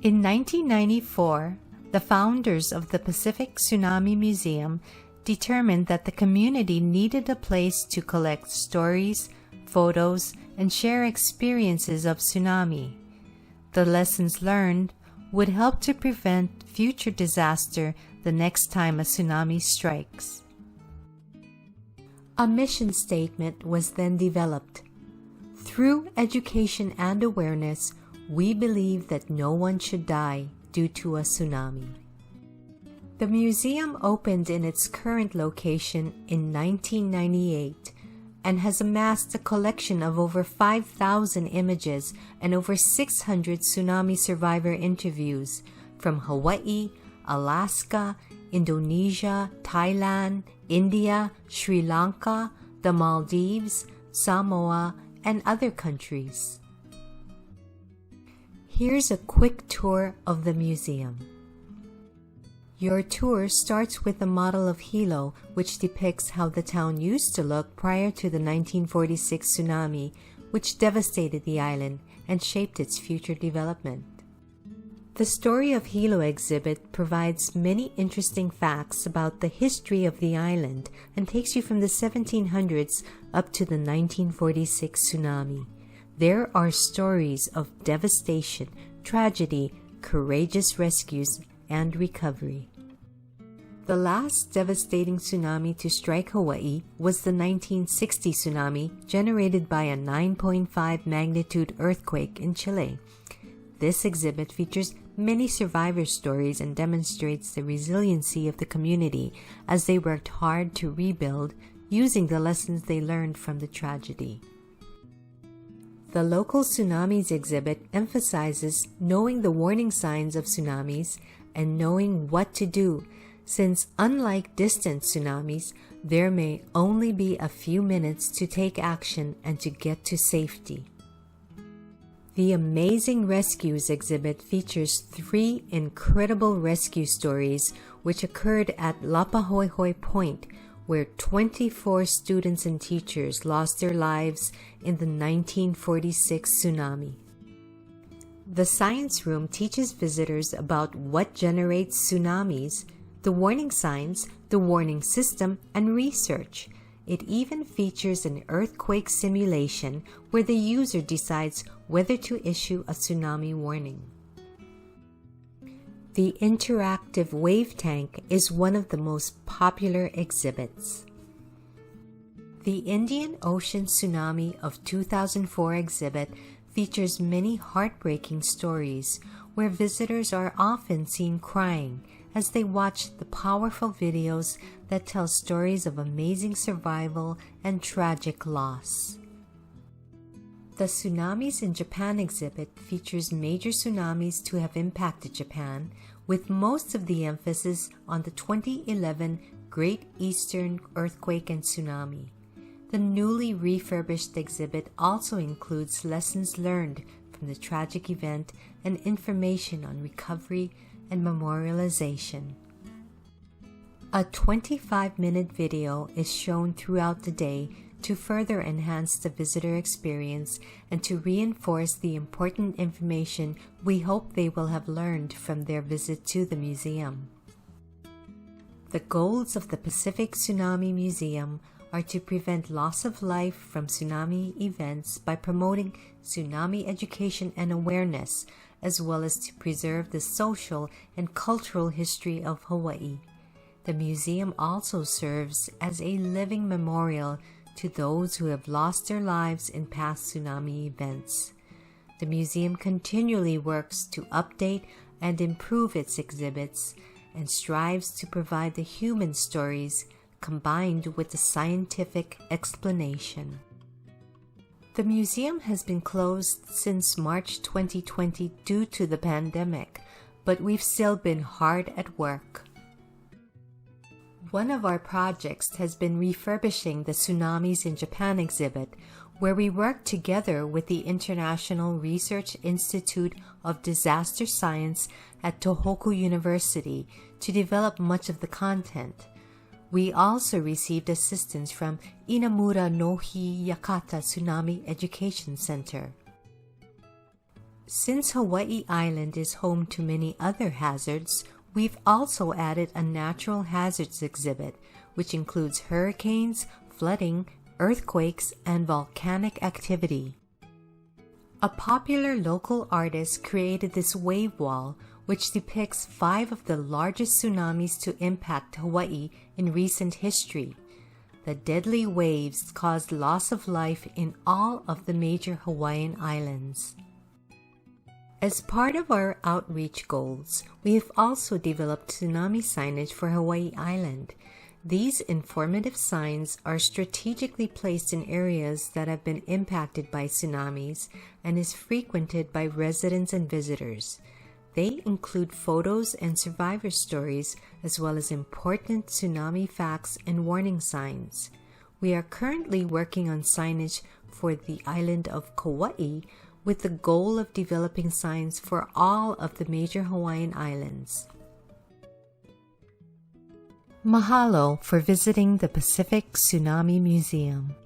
In 1994, the founders of the Pacific Tsunami Museum determined that the community needed a place to collect stories, photos, and share experiences of tsunami. The lessons learned would help to prevent future disaster the next time a tsunami strikes. A mission statement was then developed. Through education and awareness, we believe that no one should die due to a tsunami. The museum opened in its current location in 1998 and has amassed a collection of over 5,000 images and over 600 tsunami survivor interviews from Hawaii, Alaska, Indonesia, Thailand, India, Sri Lanka, the Maldives, Samoa, and other countries. Here's a quick tour of the museum. Your tour starts with a model of Hilo, which depicts how the town used to look prior to the 1946 tsunami, which devastated the island and shaped its future development. The Story of Hilo exhibit provides many interesting facts about the history of the island and takes you from the 1700s up to the 1946 tsunami. There are stories of devastation, tragedy, courageous rescues, and recovery. The last devastating tsunami to strike Hawaii was the 1960 tsunami generated by a 9.5 magnitude earthquake in Chile. This exhibit features many survivor stories and demonstrates the resiliency of the community as they worked hard to rebuild using the lessons they learned from the tragedy. The Local Tsunamis exhibit emphasizes knowing the warning signs of tsunamis and knowing what to do, since unlike distant tsunamis, there may only be a few minutes to take action and to get to safety. The Amazing Rescues exhibit features 3 incredible rescue stories which occurred at Lapahoehoe Point, where 24 students and teachers lost their lives in the 1946 tsunami. The Science Room teaches visitors about what generates tsunamis, the warning signs, the warning system, and research. It even features an earthquake simulation where the user decides whether to issue a tsunami warning. The interactive wave tank is one of the most popular exhibits. The Indian Ocean Tsunami of 2004 exhibit features many heartbreaking stories where visitors are often seen crying as they watch the powerful videos that tell stories of amazing survival and tragic loss. The Tsunamis in Japan exhibit features major tsunamis to have impacted Japan, with most of the emphasis on the 2011 Great Eastern Earthquake and Tsunami. The newly refurbished exhibit also includes lessons learned from the tragic event and information on recovery and memorialization. A 25-minute video is shown throughout the day to further enhance the visitor experience and to reinforce the important information we hope they will have learned from their visit to the museum. The goals of the Pacific Tsunami Museum are to prevent loss of life from tsunami events by promoting tsunami education and awareness, as well as to preserve the social and cultural history of Hawaii. The museum also serves as a living memorial to those who have lost their lives in past tsunami events. The museum continually works to update and improve its exhibits and strives to provide the human stories combined with the scientific explanation. The museum has been closed since March 2020 due to the pandemic, but we've still been hard at work. One of our projects has been refurbishing the Tsunamis in Japan exhibit, where we work together with the International Research Institute of Disaster Science at Tohoku University to develop much of the content. We also received assistance from Inamura no Hi Yakata Tsunami Education Center. Since Hawaii Island is home to many other hazards, we've also added a natural hazards exhibit, which includes hurricanes, flooding, earthquakes, and volcanic activity. A popular local artist created this wave wall, which depicts 5 of the largest tsunamis to impact Hawaii in recent history. The deadly waves caused loss of life in all of the major Hawaiian islands. As part of our outreach goals, we have also developed tsunami signage for Hawaii Island. These informative signs are strategically placed in areas that have been impacted by tsunamis and is frequented by residents and visitors. They include photos and survivor stories, as well as important tsunami facts and warning signs. We are currently working on signage for the island of Kauai, with the goal of developing signs for all of the major Hawaiian islands. Mahalo for visiting the Pacific Tsunami Museum.